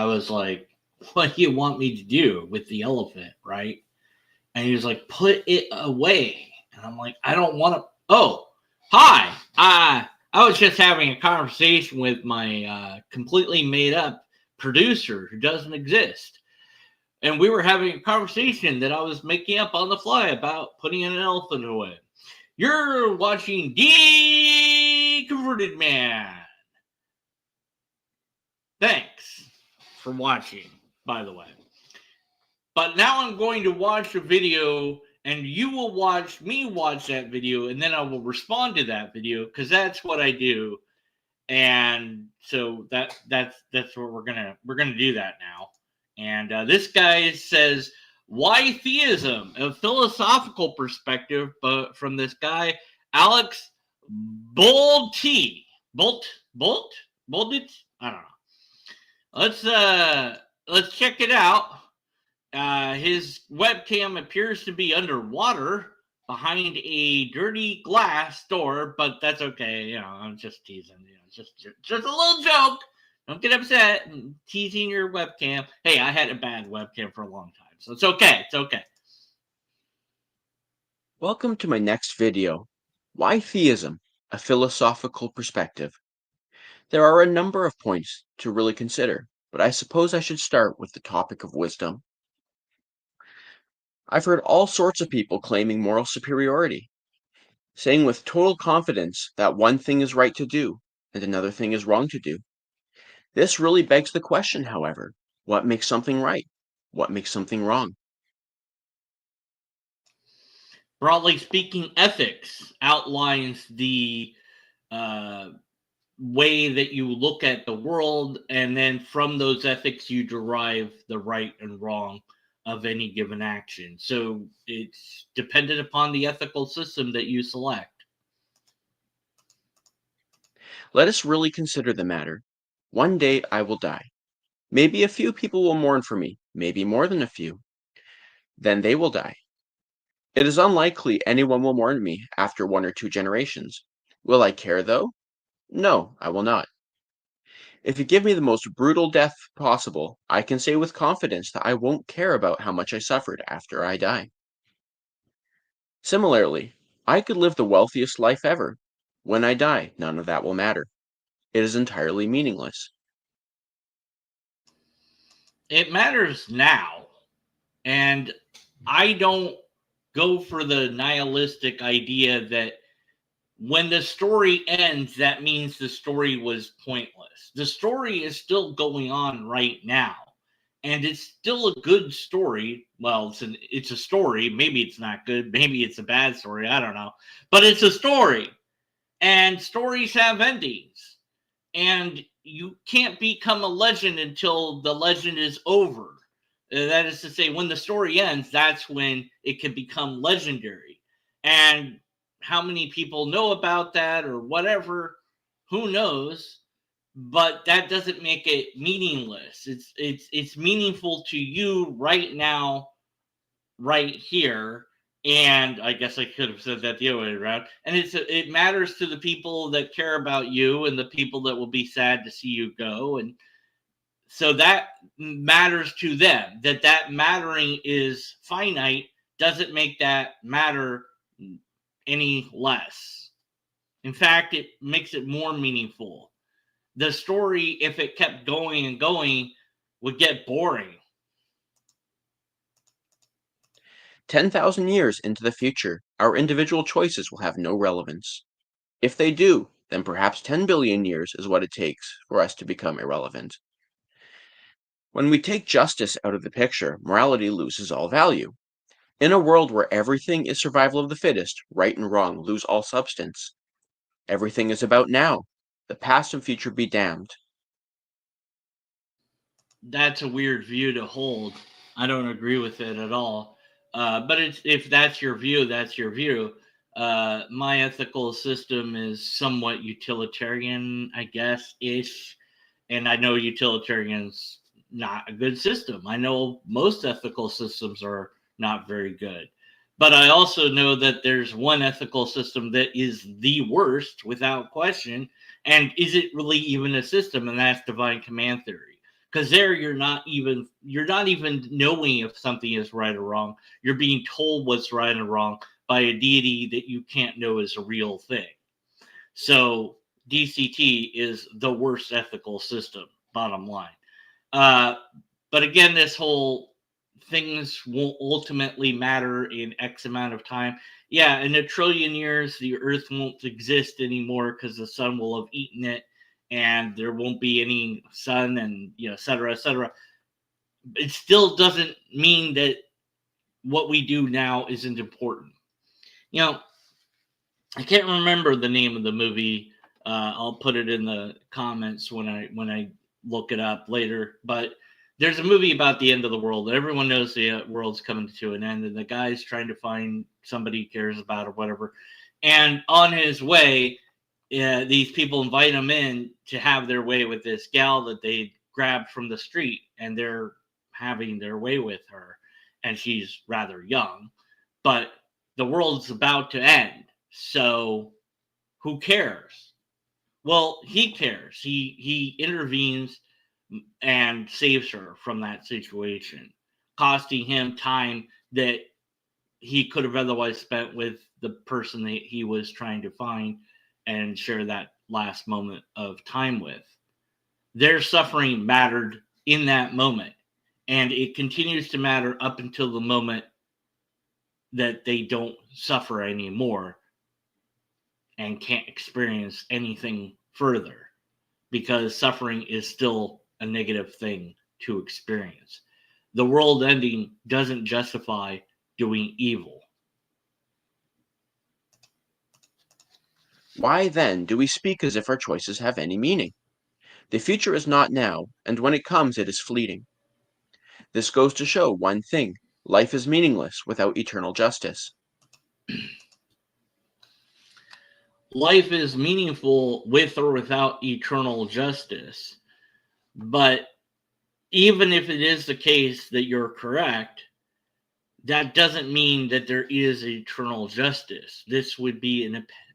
I was like, what do you want me to do with the elephant, right? And he was like, put it away. And I'm like, I don't want to. Oh, hi. I was just having a conversation with my completely made up producer who doesn't exist. And we were having a conversation that I was making up on the fly about putting an elephant away. You're watching Deconverted Man. Thanks for watching, by the way. But now I'm going to watch a video, and you will watch me watch that video, and then I will respond to that video because that's what I do. And so that's what we're gonna do that now. And this guy says, "Why theism? A philosophical perspective, but from this guy Alex Boldt. Boldt? I don't know. Let's check it out. His webcam appears to be underwater behind a dirty glass door, but that's okay. You know, I'm just teasing. You know, just a little joke. Don't get upset. I'm teasing your webcam. Hey, I had a bad webcam for a long time, so it's okay. It's okay. Welcome to my next video, Why Theism? A Philosophical Perspective. There are a number of points to really consider, but I suppose I should start with the topic of wisdom. I've heard all sorts of people claiming moral superiority, saying with total confidence that one thing is right to do and another thing is wrong to do. This really begs the question, however, what makes something right? What makes something wrong? Broadly speaking, ethics outlines the way that you look at the world, and then from those ethics you derive the right and wrong of any given action. So it's dependent upon the ethical system that you select. Let us really consider the matter. One day I will die. Maybe a few people will mourn for me, maybe more than a few. Then they will die. It is unlikely anyone will mourn me after 1 or 2 generations. Will I care, though? No, I will not. If you give me the most brutal death possible, I can say with confidence that I won't care about how much I suffered after I die. Similarly, I could live the wealthiest life ever. When I die, none of that will matter. It is entirely meaningless. It matters now, and I don't go for the nihilistic idea that when the story ends, that means the story was pointless. The story is still going on right now, and it's still a good story. Well, it's a story. Maybe it's not good. Maybe it's a bad story. I don't know. But it's a story, and stories have endings. And you can't become a legend until the legend is over. That is to say, when the story ends, that's when it can become legendary. And how many people know about that or whatever, who knows? But that doesn't make it meaningless. It's meaningful to you right now, right here. And I guess I could have said that the other way around. And it matters to the people that care about you and the people that will be sad to see you go. And so that matters to them. That mattering is finite doesn't make that matter any less. In fact, it makes it more meaningful. The story, if it kept going and going, would get boring. 10,000 years into the future, our individual choices will have no relevance. If they do, then perhaps 10 billion years is what it takes for us to become irrelevant. When we take justice out of the picture, morality loses all value. In a world where everything is survival of the fittest, right and wrong lose all substance. Everything is about now. The past and future be damned. That's a weird view to hold. I don't agree with it at all. But if that's your view, that's your view. My ethical system is somewhat utilitarian, I guess, ish. And I know utilitarian's not a good system. I know most ethical systems are not very good. But I also know that there's one ethical system that is the worst without question. And is it really even a system? And that's divine command theory. because there you're not even knowing if something is right or wrong. You're being told what's right or wrong by a deity that you can't know is a real thing. So DCT is the worst ethical system, bottom line. But again, this whole things won't ultimately matter in X amount of time. Yeah, in a trillion years, the Earth won't exist anymore because the sun will have eaten it, and there won't be any sun, and et cetera, et cetera. It still doesn't mean that what we do now isn't important. I can't remember the name of the movie. I'll put it in the comments when I look it up later. But there's a movie about the end of the world. Everyone knows the world's coming to an end, and the guy's trying to find somebody he cares about or whatever. And on his way, these people invite him in to have their way with this gal that they grabbed from the street, and they're having their way with her. And she's rather young, but the world's about to end. So who cares? Well, he cares. He intervenes and saves her from that situation, costing him time that he could have otherwise spent with the person that he was trying to find and share that last moment of time with. Their suffering mattered in that moment, and it continues to matter up until the moment that they don't suffer anymore and can't experience anything further, because suffering is still a negative thing to experience. The world ending doesn't justify doing evil. Why then do we speak as if our choices have any meaning? The future is not now, and when it comes, it is fleeting. This goes to show one thing: life is meaningless without eternal justice. Life is meaningful with or without eternal justice. But even if it is the case that you're correct, that doesn't mean that there is eternal justice. This would be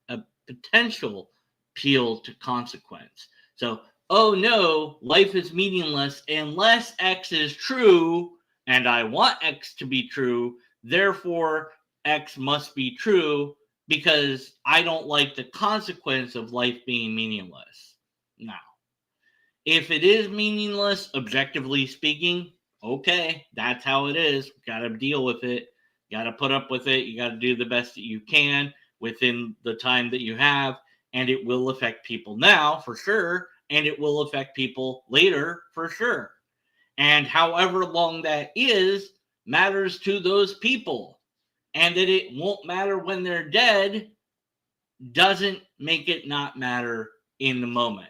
a potential appeal to consequence. So, oh no, life is meaningless unless X is true, and I want X to be true. Therefore, X must be true because I don't like the consequence of life being meaningless. Now, if it is meaningless, objectively speaking, okay, that's how it is. Got to deal with it. Got to put up with it. You got to do the best that you can within the time that you have, and it will affect people now for sure, and it will affect people later for sure. And however long that is matters to those people, and that it won't matter when they're dead doesn't make it not matter in the moment.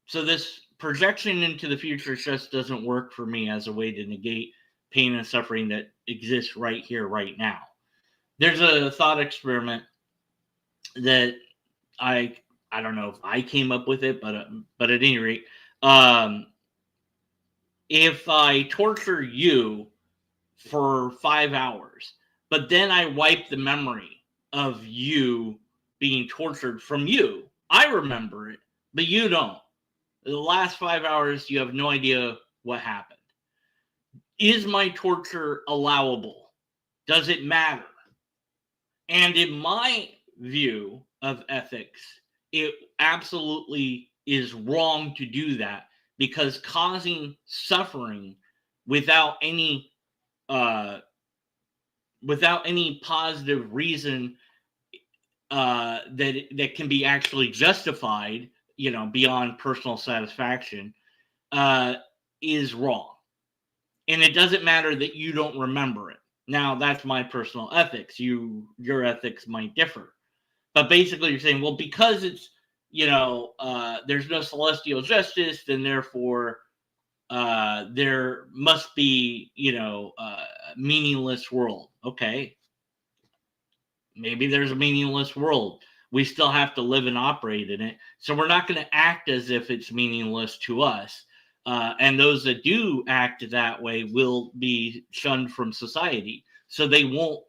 So this projection into the future just doesn't work for me as a way to negate pain and suffering that exists right here, right now. There's a thought experiment that I don't know if I came up with it, but at any rate, if I torture you for 5 hours, but then I wipe the memory of you being tortured from you, I remember it, but you don't. The last 5 hours, you have no idea what happened. Is my torture allowable? Does it matter? And in my view of ethics, it absolutely is wrong to do that, because causing suffering without any positive reason that can be actually justified, beyond personal satisfaction, is wrong. And it doesn't matter that you don't remember it. Now, that's my personal ethics. Your ethics might differ. But basically, you're saying, well, because it's, there's no celestial justice, then therefore there must be, a meaningless world. Okay. Maybe there's a meaningless world. We still have to live and operate in it. So we're not going to act as if it's meaningless to us. And those that do act that way will be shunned from society. So they won't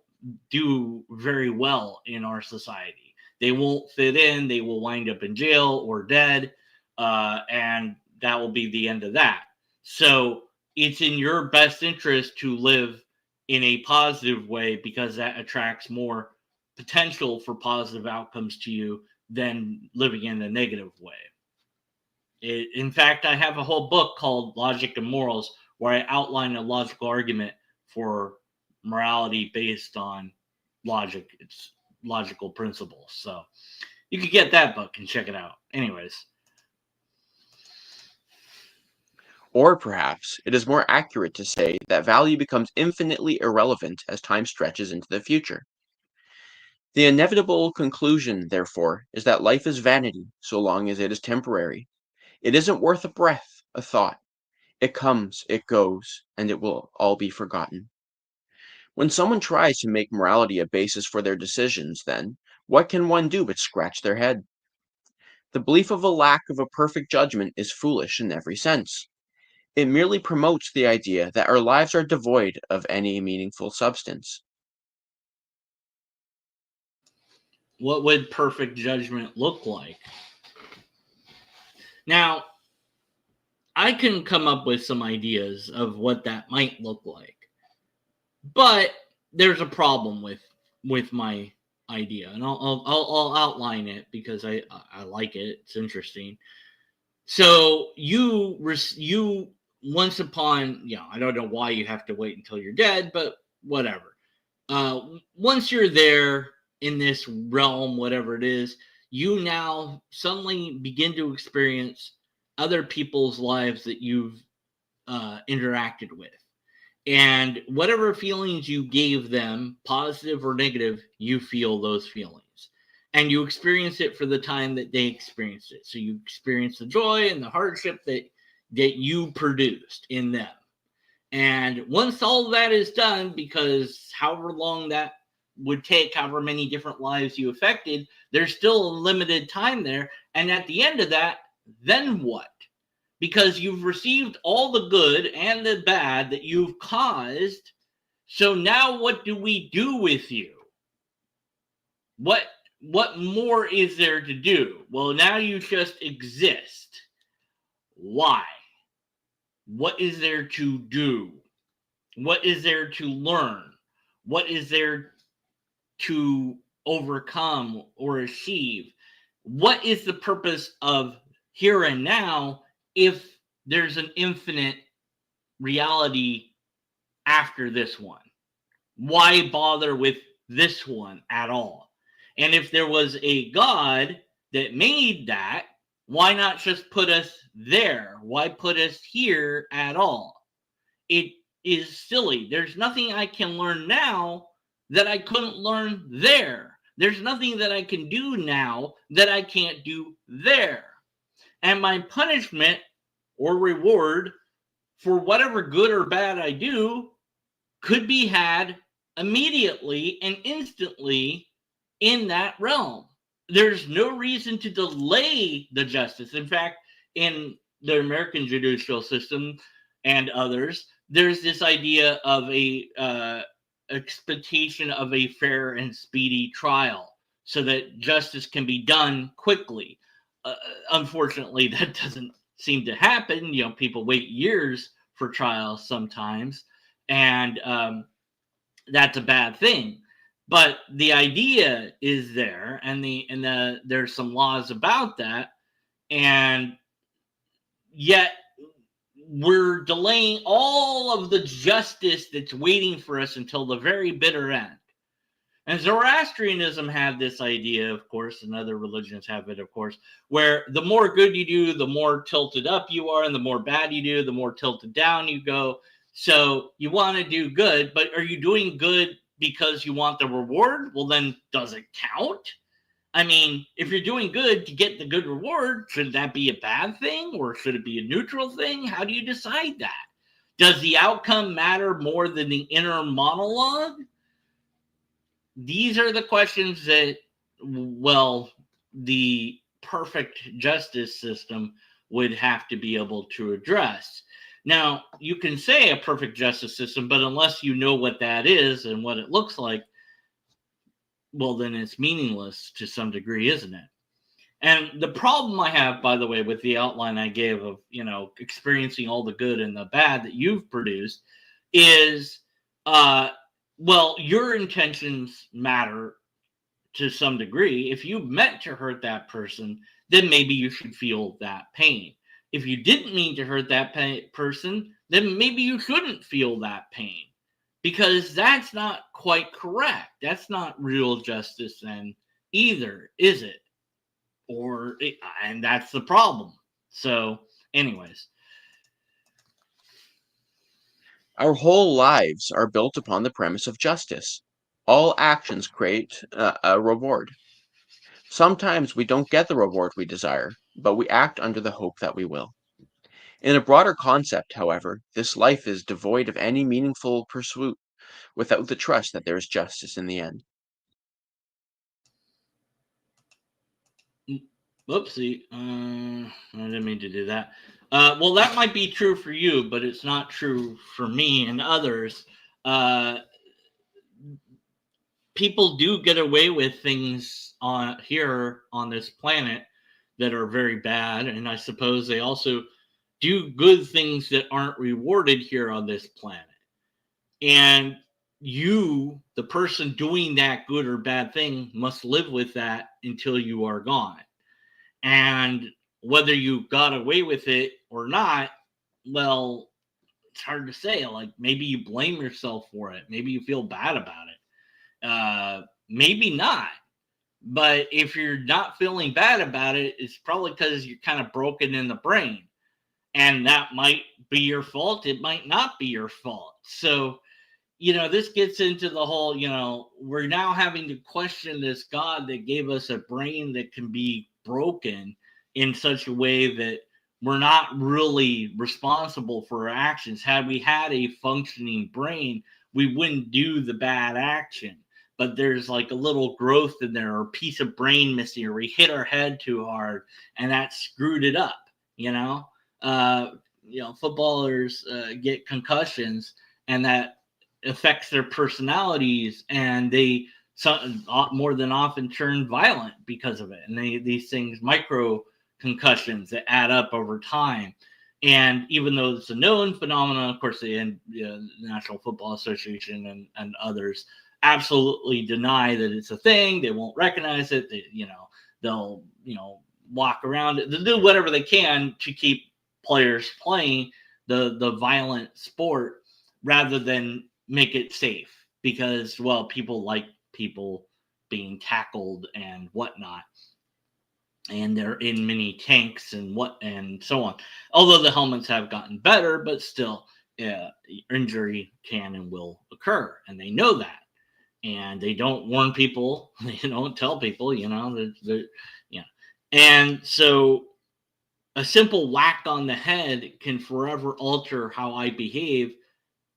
do very well in our society. They won't fit in. They will wind up in jail or dead. And that will be the end of that. So it's in your best interest to live in a positive way because that attracts more potential for positive outcomes to you than living in a negative way. In fact, I have a whole book called Logic and Morals where I outline a logical argument for morality based on logic. It's logical principles. So you could get that book and check it out. Anyways. Or perhaps it is more accurate to say that value becomes infinitely irrelevant as time stretches into the future. The inevitable conclusion, therefore, is that life is vanity so long as it is temporary. It isn't worth a breath, a thought. It comes, it goes, and it will all be forgotten. When someone tries to make morality a basis for their decisions, then, what can one do but scratch their head? The belief of a lack of a perfect judgment is foolish in every sense. It merely promotes the idea that our lives are devoid of any meaningful substance. What would perfect judgment look like? Now, I can come up with some ideas of what that might look like. But there's a problem with my idea, and I'll outline it because I like it. It's interesting. So you once upon, I don't know why you have to wait until you're dead, but whatever. Once you're there in this realm, whatever it is, you now suddenly begin to experience other people's lives that you've interacted with. And whatever feelings you gave them, positive or negative, you feel those feelings. And you experience it for the time that they experienced it. So you experience the joy and the hardship that you produced in them. And once all of that is done, because however long that would take, however many different lives you affected, there's still a limited time there. And at the end of that, then what? Because you've received all the good and the bad that you've caused. So now what do we do with you? What more is there to do? Well, now you just exist. Why? What is there to do? What is there to learn? What is there to overcome or achieve? What is the purpose of here and now if there's an infinite reality after this one? Why bother with this one at all? And if there was a God that made that, why not just put us there? Why put us here at all? It is silly. There's nothing I can learn now that I couldn't learn there. There's nothing that I can do now that I can't do there. And my punishment or reward for whatever good or bad I do could be had immediately and instantly in that realm. There's no reason to delay the justice. In fact, in the American judicial system and others, there's this idea of a expectation of a fair and speedy trial so that justice can be done quickly. Unfortunately, that doesn't seem to happen. People wait years for trials sometimes, and that's a bad thing. But the idea is there, and there's some laws about that, and yet we're delaying all of the justice that's waiting for us until the very bitter end. And Zoroastrianism had this idea, of course, and other religions have it, of course, where the more good you do, the more tilted up you are, and the more bad you do, the more tilted down you go. So you want to do good, but are you doing good because you want the reward? Well, then does it count? I mean, if you're doing good to get the good reward, should that be a bad thing or should it be a neutral thing? How do you decide that? Does the outcome matter more than the inner monologue? These are the questions that, well, the perfect justice system would have to be able to address. Now, you can say a perfect justice system, but unless you know what that is and what it looks like, well, then it's meaningless to some degree, isn't it? And the problem I have, by the way, with the outline I gave of, experiencing all the good and the bad that you've produced is, uh, well, your intentions matter to some degree. If you meant to hurt that person, then maybe you should feel that pain. If you didn't mean to hurt that person, then maybe you shouldn't feel that pain, because that's not quite correct. That's not real justice then either, is it? And that's the problem. So, anyways. Our whole lives are built upon the premise of justice. All actions create a reward. Sometimes we don't get the reward we desire, but we act under the hope that we will. In a broader concept, however, this life is devoid of any meaningful pursuit without the trust that there is justice in the end. Whoopsie. I didn't mean to do that. Well, that might be true for you, but it's not true for me and others. People do get away with things here on this planet that are very bad, and I suppose they also do good things that aren't rewarded here on this planet. And you, the person doing that good or bad thing, must live with that until you are gone. And whether you got away with it or not, well, it's hard to say. Like, maybe you blame yourself for it. Maybe you feel bad about it. Maybe not. But if you're not feeling bad about it, it's probably because you're kind of broken in the brain. And that might be your fault. It might not be your fault. So, this gets into the whole, we're now having to question this God that gave us a brain that can be broken in such a way that we're not really responsible for our actions. Had we had a functioning brain, we wouldn't do the bad action. But there's like a little growth in there, or a piece of brain missing, or we hit our head too hard and that screwed it up. Footballers get concussions, and that affects their personalities, and they more than often turn violent because of it. And these things, micro concussions, that add up over time. And even though it's a known phenomenon, of course, the National Football Association and others absolutely deny that it's a thing. They won't recognize it. They'll walk around it. They'll do whatever they can to keep players playing the violent sport rather than make it safe, because, well, people like people being tackled and whatnot, and they're in mini tanks and so on. Although the helmets have gotten better, but still, injury can and will occur, and they know that, and they don't warn people. They don't tell people, and so a simple whack on the head can forever alter how I behave.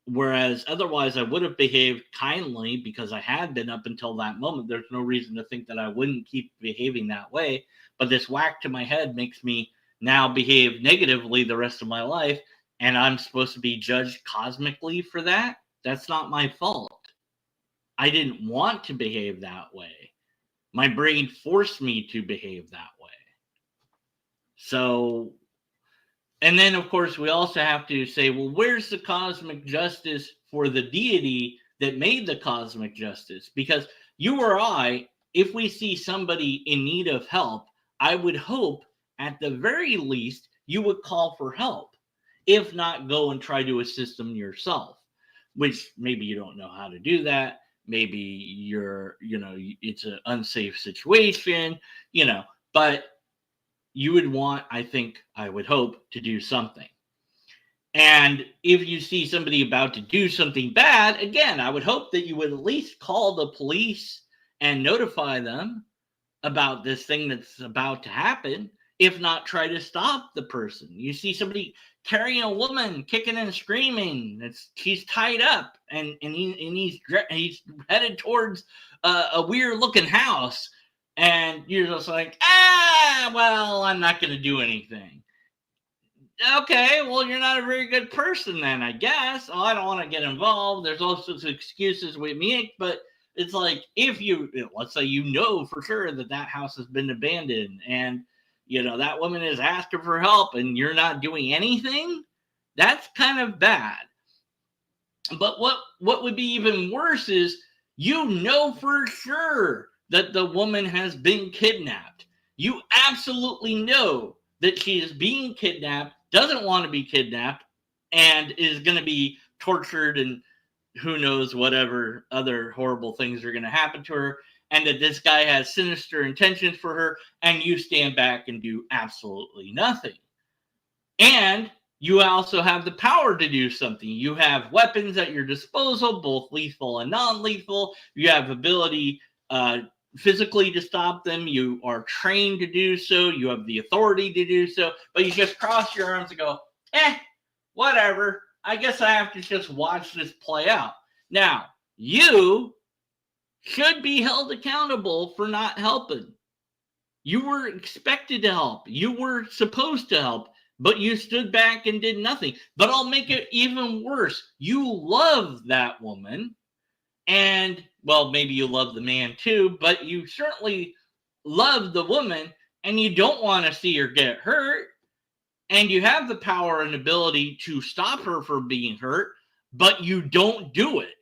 Whereas otherwise I would have behaved kindly because I had been up until that moment. There's no reason to think that I wouldn't keep behaving that way. But this whack to my head makes me now behave negatively the rest of my life. And I'm supposed to be judged cosmically for that? That's not my fault. I didn't want to behave that way. My brain forced me to behave that way. So, and then, of course, we also have to say, well, where's the cosmic justice for the deity that made the cosmic justice? Because you or I, if we see somebody in need of help, I would hope at the very least you would call for help. If not, go and try to assist them yourself, which maybe you don't know how to do that. Maybe it's an unsafe situation, but you would want, I would hope, to do something. And if you see somebody about to do something bad, again, I would hope that you would at least call the police and notify them about this thing that's about to happen. If not, try to stop the person. You see somebody carrying a woman, kicking and screaming. She's tied up, and he's headed towards a weird looking house. And you're just like, well, I'm not going to do anything. Okay, well, you're not a very good person then, I guess. Oh, I don't want to get involved. There's all sorts of excuses we make, but It's like, if you, let's say you know for sure that that house has been abandoned, and that woman is asking for help and you're not doing anything, that's kind of bad. But what would be even worse is, for sure that the woman has been kidnapped. You absolutely know that she is being kidnapped, doesn't want to be kidnapped, and is going to be tortured, and who knows whatever other horrible things are going to happen to her, and that this guy has sinister intentions for her, and you stand back and do absolutely nothing. And you also have the power to do something. You have weapons at your disposal, both lethal and non-lethal. You have ability physically to stop them. You are trained to do so. You have the authority to do so. But you just cross your arms and go, whatever. I guess I have to just watch this play out. Now, you should be held accountable for not helping. You were expected to help. You were supposed to help. But you stood back and did nothing. But I'll make it even worse. You love that woman. And, well, maybe you love the man too. But you certainly love the woman. And you don't want to see her get hurt. And you have the power and ability to stop her from being hurt. But you don't do it.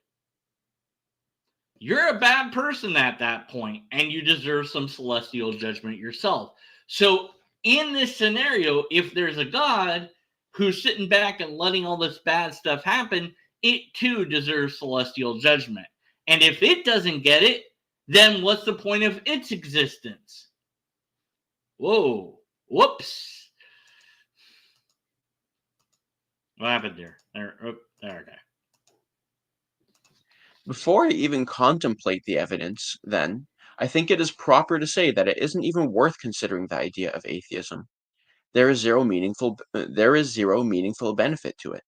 You're a bad person at that point. And you deserve some celestial judgment yourself. So, in this scenario, if there's a God who's sitting back and letting all this bad stuff happen, it too deserves celestial judgment. And if it doesn't get it, then what's the point of its existence? Whoa. Whoops. What happened there? There, okay. Before I even contemplate the evidence, then, I think it is proper to say that it isn't even worth considering the idea of atheism. There is zero meaningful benefit to it.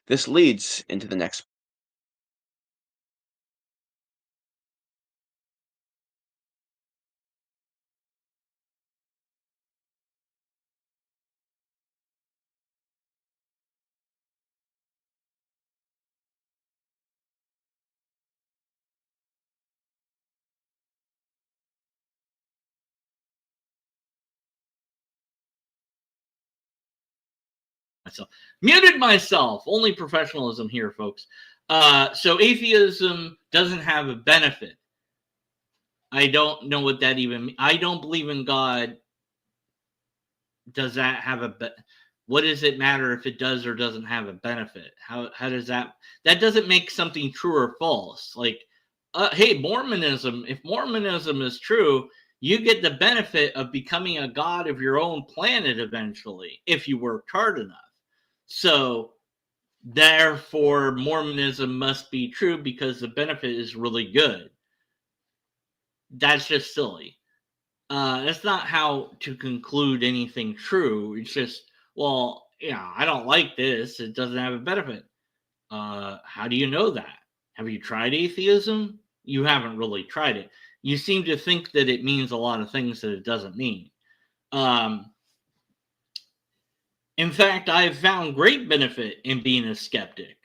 This leads into the next. Myself. Muted myself. Only professionalism here, folks. So atheism doesn't have a benefit. I don't know what that even means. I don't believe in God. Does that have what does it matter if it does or doesn't have a benefit? How does that doesn't make something true or false? Like, hey, Mormonism, if Mormonism is true, you get the benefit of becoming a god of your own planet eventually, if you worked hard enough. So, therefore, Mormonism must be true because the benefit is really good. That's just silly. That's not how to conclude anything true. It's just, well, I don't like this. It doesn't have a benefit. How do you know that? Have you tried atheism? You haven't really tried it. You seem to think that it means a lot of things that it doesn't mean. In fact, I've found great benefit in being a skeptic.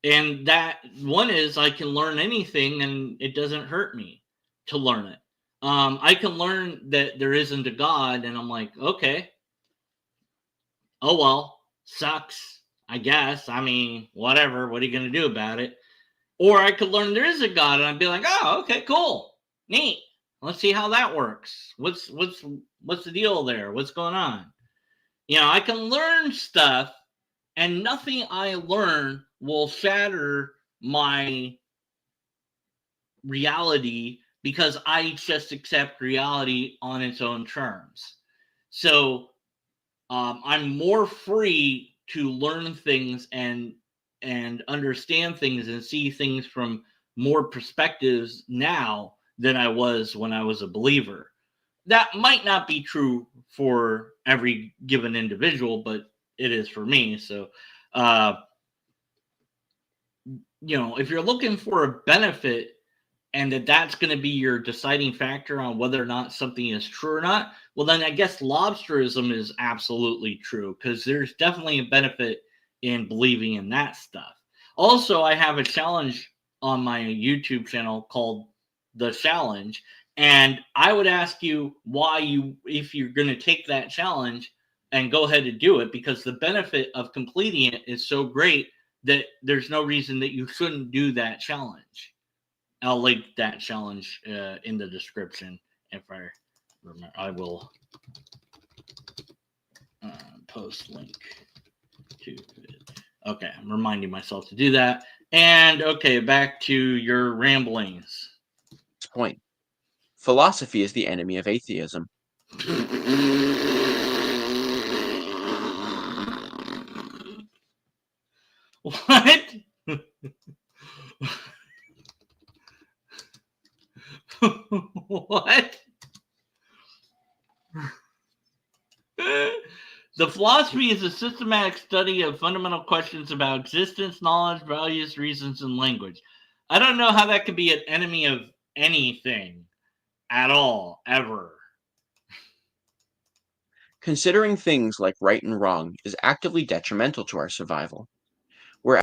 And that one is I can learn anything and it doesn't hurt me to learn it. I can learn that there isn't a God and I'm like, okay. Oh, well, sucks, I guess. I mean, whatever. What are you going to do about it? Or I could learn there is a God and I'd be like, oh, okay, cool. Neat. Let's see how that works. What's the deal there? What's going on? I can learn stuff and nothing I learn will shatter my reality because I just accept reality on its own terms. So I'm more free to learn things and understand things and see things from more perspectives now than I was when I was a believer. That might not be true for every given individual, but it is for me. So, if you're looking for a benefit and that's going to be your deciding factor on whether or not something is true or not, well, then I guess lobsterism is absolutely true because there's definitely a benefit in believing in that stuff. Also, I have a challenge on my YouTube channel called The Challenge. And I would ask you if you're going to take that challenge and go ahead and do it, because the benefit of completing it is so great that there's no reason that you shouldn't do that challenge. I'll link that challenge in the description if I remember. I will post link to it. Okay, I'm reminding myself to do that. And okay, back to your ramblings. Point. Philosophy is the enemy of atheism. What? What? The philosophy is a systematic study of fundamental questions about existence, knowledge, values, reasons, and language. I don't know how that could be an enemy of anything at all, ever. Considering things like right and wrong is actively detrimental to our survival. Where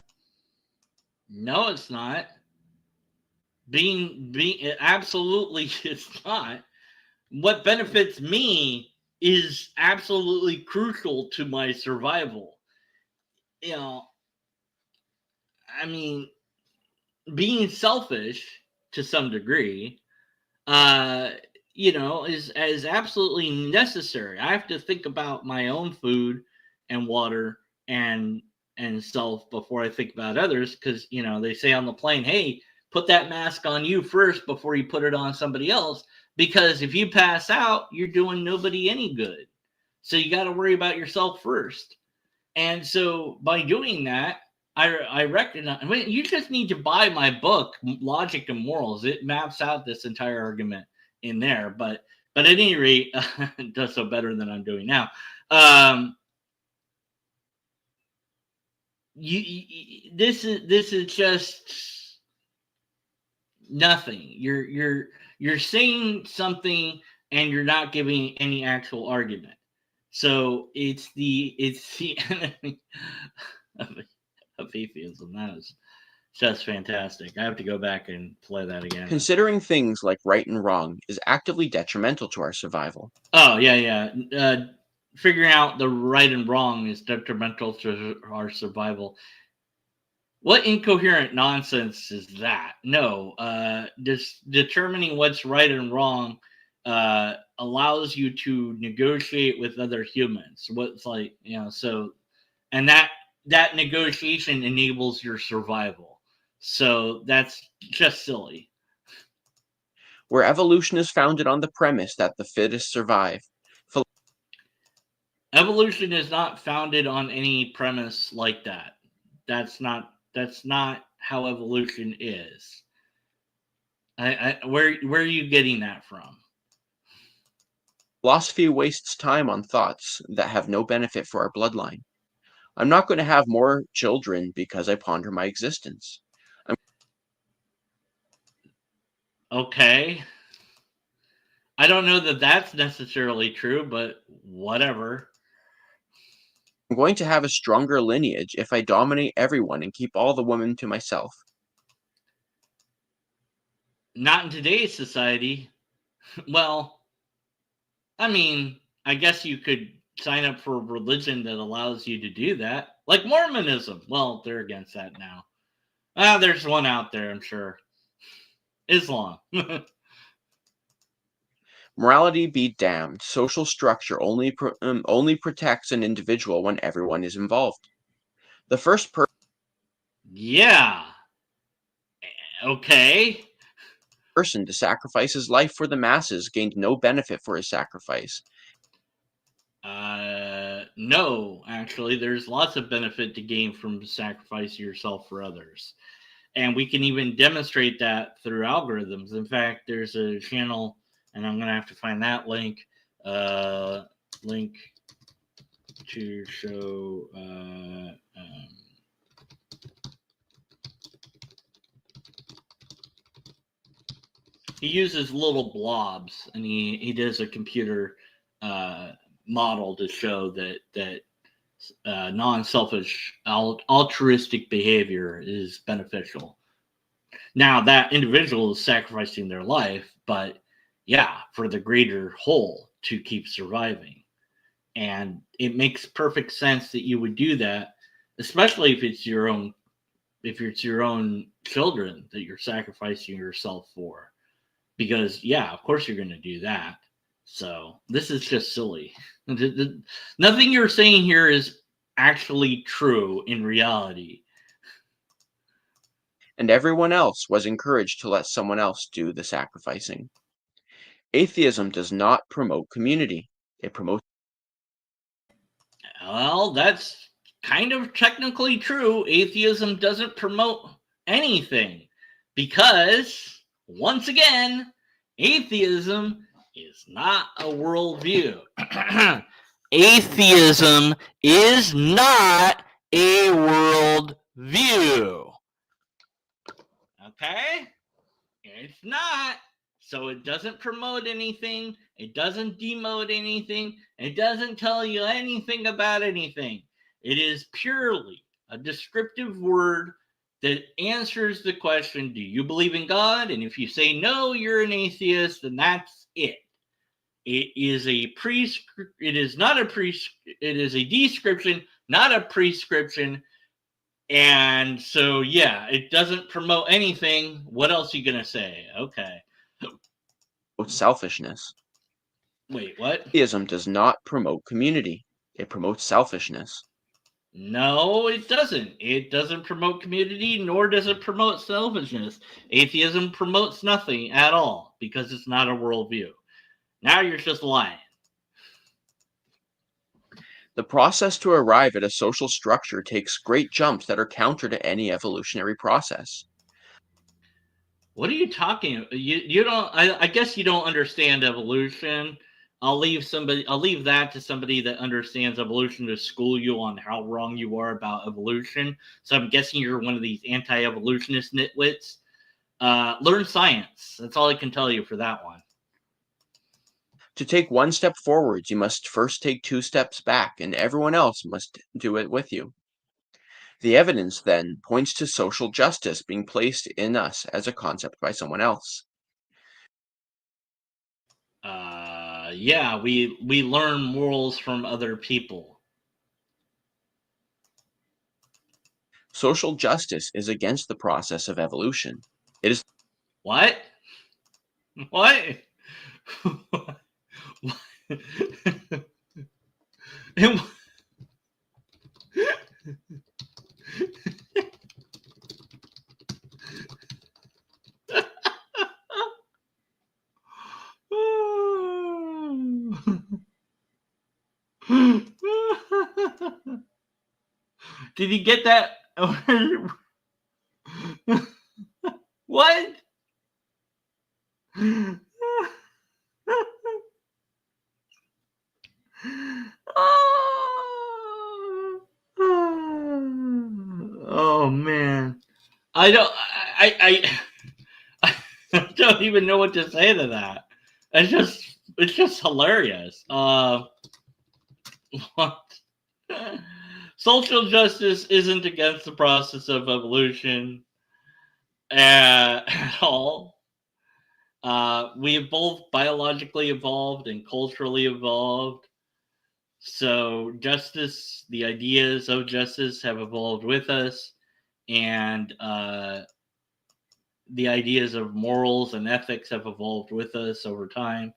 No, it's not. Absolutely, it's not. What benefits me is absolutely crucial to my survival. You know, I mean, being selfish to some degree, uh, is absolutely necessary. I have to think about my own food and water and self before I think about others, because they say on the plane, hey, put that mask on you first before you put it on somebody else, because if you pass out, you're doing nobody any good. So you got to worry about yourself first. And so by doing that, I recognize. I mean, you just need to buy my book, Logic and Morals. It maps out this entire argument in there. But at any rate, it does so better than I'm doing now. This is just nothing. You're saying something and you're not giving any actual argument. So it's the enemy of atheism. That is just fantastic. I have to go back and play that again. considering things like right and wrong is actively detrimental to our survival. Oh yeah. Figuring out the right and wrong is detrimental to our survival. What incoherent nonsense is that? No, just determining what's right and wrong allows you to negotiate with other humans. What's like, and that negotiation enables your survival. So that's just silly. Where evolution is founded on the premise that the fittest survive. Evolution is not founded on any premise like that. That's not how evolution is. Where are you getting that from? Philosophy wastes time on thoughts that have no benefit for our bloodline. I'm not going to have more children because I ponder my existence. Okay. I don't know that that's necessarily true, but whatever. I'm going to have a stronger lineage if I dominate everyone and keep all the women to myself. Not in today's society. Well, I mean, I guess you could sign up for a religion that allows you to do that, like Mormonism. Well, they're against that now. There's one out there, I'm sure. Islam. Morality be damned. Social structure only protects an individual when everyone is involved. The first Yeah. Okay. person to sacrifice his life for the masses gained no benefit for his sacrifice. No, actually, there's lots of benefit to gain from sacrificing yourself for others. And we can even demonstrate that through algorithms. In fact, there's a channel, and I'm going to have to find that link, link to show, he uses little blobs, and he does a computer model to show that non-selfish altruistic behavior is beneficial Now, that individual is sacrificing their life, but yeah, for the greater whole to keep surviving. And it makes perfect sense that you would do that, especially if it's your own children that you're sacrificing yourself for. Because yeah, of course you're going to do that. So this is just silly. Nothing you're saying here is actually true in reality. And everyone else was encouraged to let someone else do the sacrificing. Atheism does not promote community. It promotes Well, that's kind of technically true. Atheism doesn't promote anything because, once again, atheism is not a worldview. Atheism is not a worldview. Okay? It's not. So it doesn't promote anything. It doesn't demote anything. It doesn't tell you anything about anything. It is purely a descriptive word that answers the question, do you believe in God? And if you say no, you're an atheist, then that's it. It is it is not a it is a description, not a prescription. And so yeah, it doesn't promote anything. What else are you gonna say? Okay. selfishness. Wait, what? Atheism does not promote community. It promotes selfishness. No, it doesn't. It doesn't promote community, nor does it promote selfishness. Atheism promotes nothing at all because it's not a worldview. Now you're just lying. The process to arrive at a social structure takes great jumps that are counter to any evolutionary process. What are you talking about? You don't I guess you don't understand evolution. I'll leave that to somebody that understands evolution to school you on how wrong you are about evolution. So I'm guessing you're one of these anti-evolutionist nitwits. Learn science. That's all I can tell you for that one. To take one step forwards, you must first take two steps back, and everyone else must do it with you. The evidence, then, points to social justice being placed in us as a concept by someone else. Yeah, we learn morals from other people. Social justice is against the process of evolution. It is What? What? Did he get that? What? Oh man, I don't. I don't even know what to say to that. It's just hilarious. What? Social justice isn't against the process of evolution at all. We have both biologically evolved and culturally evolved. So justice, the ideas of justice have evolved with us, and the ideas of morals and ethics have evolved with us over time.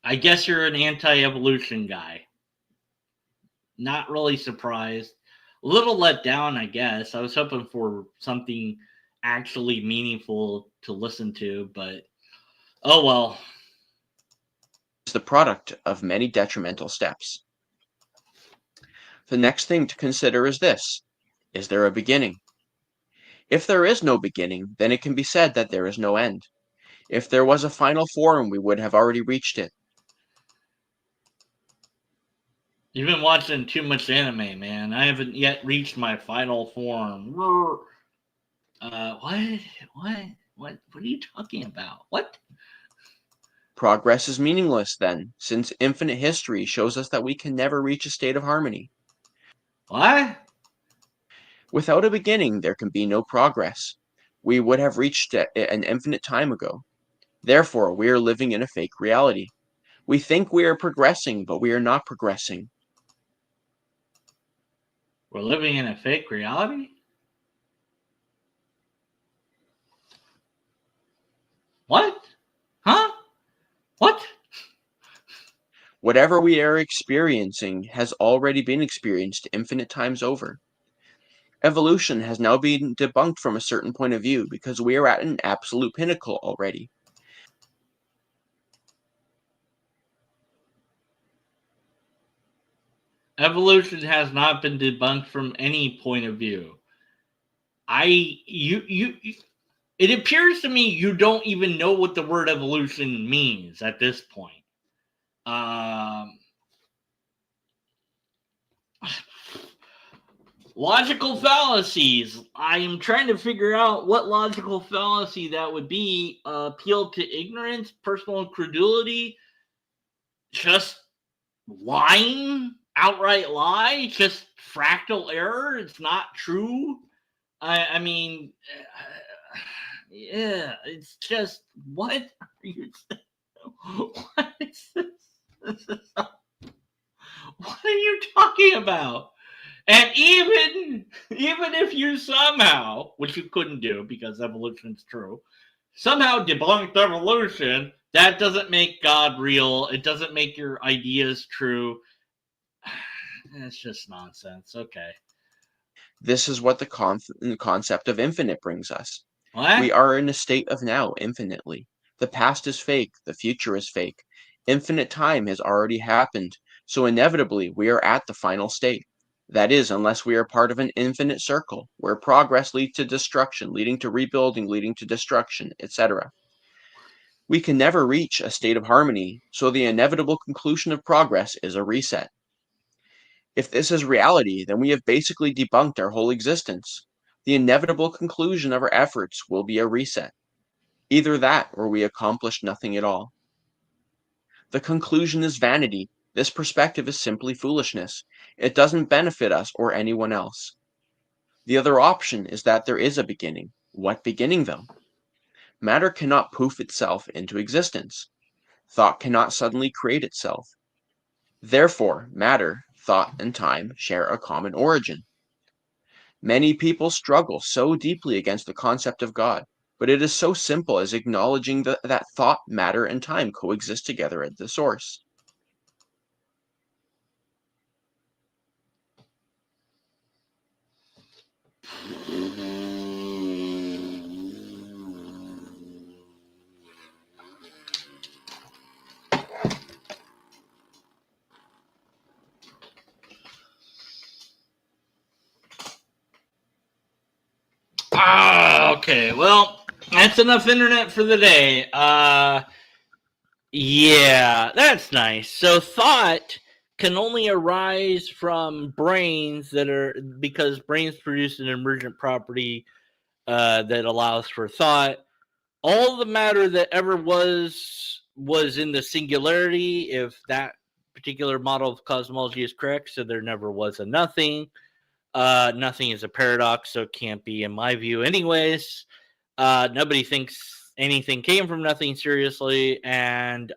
I guess you're an anti-evolution guy. Not really surprised. A little let down, I guess. I was hoping for something actually meaningful to listen to, but oh well. the product of many detrimental steps. The next thing to consider is this: is there a beginning? If there is no beginning, then it can be said that there is no end. If there was a final form, we would have already reached it. You've been watching too much anime, man. I haven't yet reached my final form. What? What are you talking about? What? Progress is meaningless, then, since infinite history shows us that we can never reach a state of harmony. What? Without a beginning, there can be no progress. We would have reached an infinite time ago. Therefore, we are living in a fake reality. We think we are progressing, but we are not progressing. We're living in a fake reality? What? Huh? What? Whatever we are experiencing has already been experienced infinite times over. Evolution has now been debunked from a certain point of view because we are at an absolute pinnacle already. Evolution has not been debunked from any point of view. It appears to me you don't even know what the word evolution means at this point. Logical fallacies. I am trying to figure out what logical fallacy that would be. Appeal to ignorance, personal incredulity, just lying, outright lie, just fractal error. It's not true. I mean, yeah, it's just what are you? What is this? What are you talking about? And even if you somehow, which you couldn't do because evolution's true, somehow debunked evolution, that doesn't make God real. It doesn't make your ideas true. It's just nonsense. Okay. This is what the concept of infinite brings us. What? We are in a state of now infinitely. The past is fake, the future is fake. Infinite time has already happened, so inevitably we are at the final state. That is, unless we are part of an infinite circle, where progress leads to destruction, leading to rebuilding, leading to destruction, etc. We can never reach a state of harmony, so the inevitable conclusion of progress is a reset. If this is reality, then we have basically debunked our whole existence. The inevitable conclusion of our efforts will be a reset. Either that or we accomplish nothing at all. The conclusion is vanity. This perspective is simply foolishness. It doesn't benefit us or anyone else. The other option is that there is a beginning. What beginning, though? Matter cannot poof itself into existence. Thought cannot suddenly create itself. Therefore, matter, thought, and time share a common origin. Many people struggle so deeply against the concept of God, but it is so simple as acknowledging that thought, matter, and time coexist together at the source. Okay. Well, that's enough internet for the day. Yeah, that's nice. So thought can only arise from brains that are because brains produce an emergent property that allows for thought. All the matter that ever was in the singularity, if that particular model of cosmology is correct, so there never was a nothing. Nothing is a paradox, so it can't be in my view anyways. Nobody thinks anything came from nothing seriously, and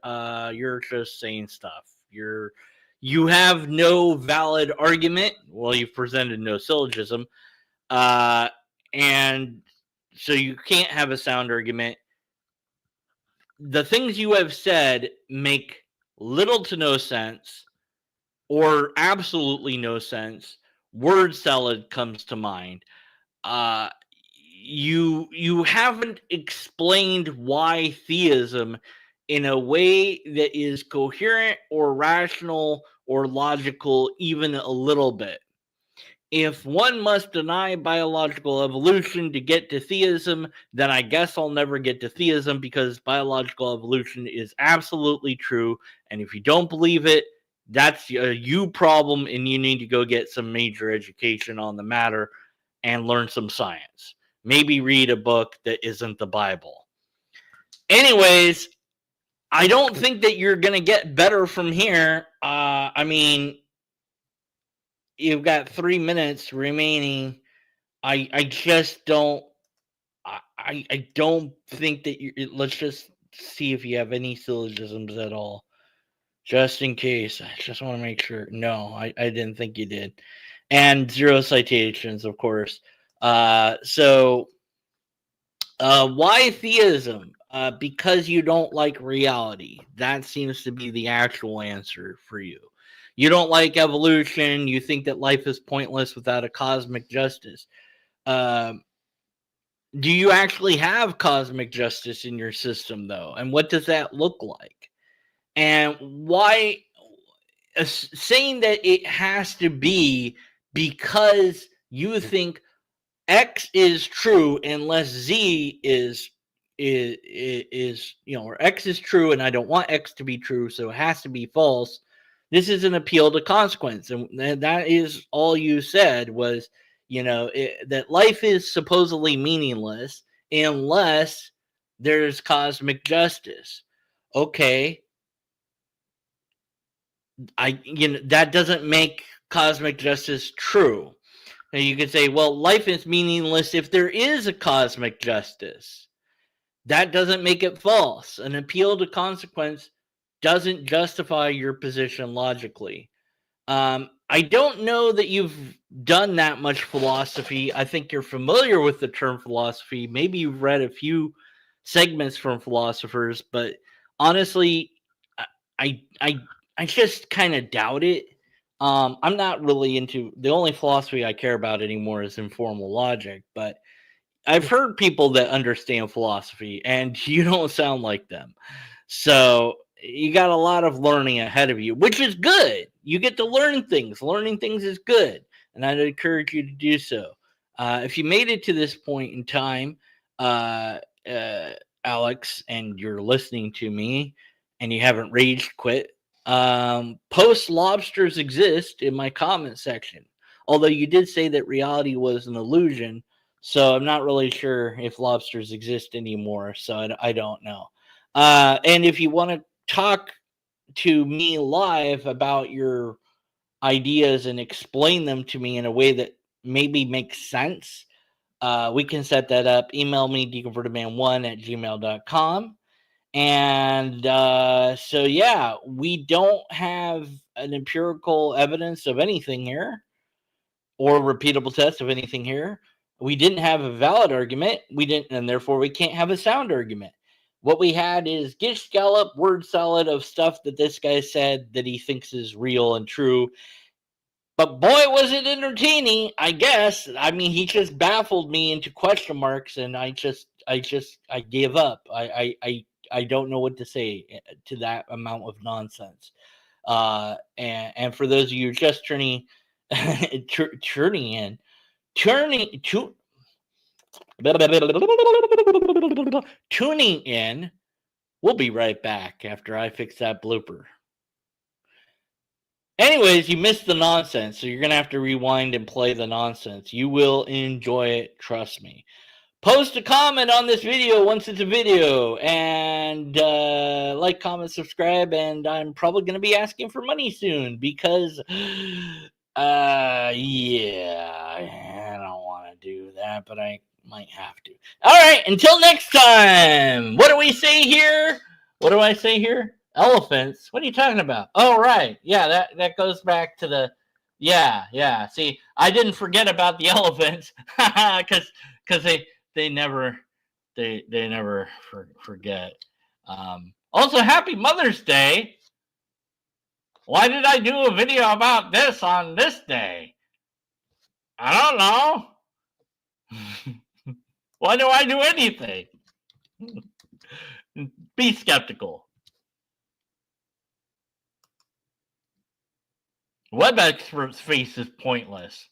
you're just saying stuff. You have no valid argument. Well, you've presented no syllogism, and so you can't have a sound argument. The things you have said make little to no sense, or absolutely no sense. Word salad comes to mind. Uh, you haven't explained why theism in a way that is coherent or rational or logical even a little bit. If one must deny biological evolution to get to theism, then I guess I'll never get to theism because biological evolution is absolutely true. And if you don't believe it, that's a you problem, and you need to go get some major education on the matter and learn some science. Maybe read a book that isn't the Bible. Anyways, I don't think that you're going to get better from here. I mean, you've got 3 minutes remaining. I just don't. I don't think that you. Let's just see if you have any syllogisms at all, just in case. I just want to make sure. No, I didn't think you did, and zero citations, of course. Why theism? Because you don't like reality. That seems to be the actual answer for you. You don't like evolution. You think that life is pointless without a cosmic justice. Um, do you actually have cosmic justice in your system, though? And what does that look like? And why saying that it has to be because you think X is true unless Z is or X is true and I don't want X to be true, so it has to be false. This is an appeal to consequence, and that is all you said was that life is supposedly meaningless unless there's cosmic justice. Okay, that doesn't make cosmic justice true. And you could say, well, life is meaningless if there is a cosmic justice. That doesn't make it false. An appeal to consequence doesn't justify your position logically. I don't know that you've done that much philosophy. I think you're familiar with the term philosophy. Maybe you've read a few segments from philosophers, but honestly, I I I just kind of doubt it. I'm not really into the only philosophy I care about anymore is informal logic, but I've heard people that understand philosophy, and you don't sound like them. So you got a lot of learning ahead of you, which is good. You get to learn things. Learning things is good, and I'd encourage you to do so. If you made it to this point in time, uh, uh, Alex, and you're listening to me, and you haven't rage quit, post lobsters exist in my comment section. Although you did say that reality was an illusion, so I'm not really sure if lobsters exist anymore. So I don't know. And if you want to talk to me live about your ideas and explain them to me in a way that maybe makes sense, we can set that up. Email me, deconvertedman1@gmail.com. And so, yeah, we don't have an empirical evidence of anything here or repeatable test of anything here. We didn't have a valid argument. We didn't, and therefore we can't have a sound argument. What we had is gish scallop word salad of stuff that this guy said that he thinks is real and true. But boy, was it entertaining, I guess. I mean, he just baffled me into question marks, and I gave up. I don't know what to say to that amount of nonsense. And for those of you just turning turning tuning in. We'll be right back after I fix that blooper. Anyways, you missed the nonsense, so you're going to have to rewind and play the nonsense. You will enjoy it, trust me. Post a comment on this video once it's a video, and like, comment, subscribe, and I'm probably going to be asking for money soon because, yeah, I don't want to do that, but I might have to. All right, until next time. What do we say here? What do I say here? Elephants? What are you talking about? Oh, right. Yeah, that goes back to the, yeah. See, I didn't forget about the elephants because they never forget. Also, happy Mother's Day. Why did I do a video about this on this day? I don't know. Why do I do anything? Be skeptical. Web experts face is pointless.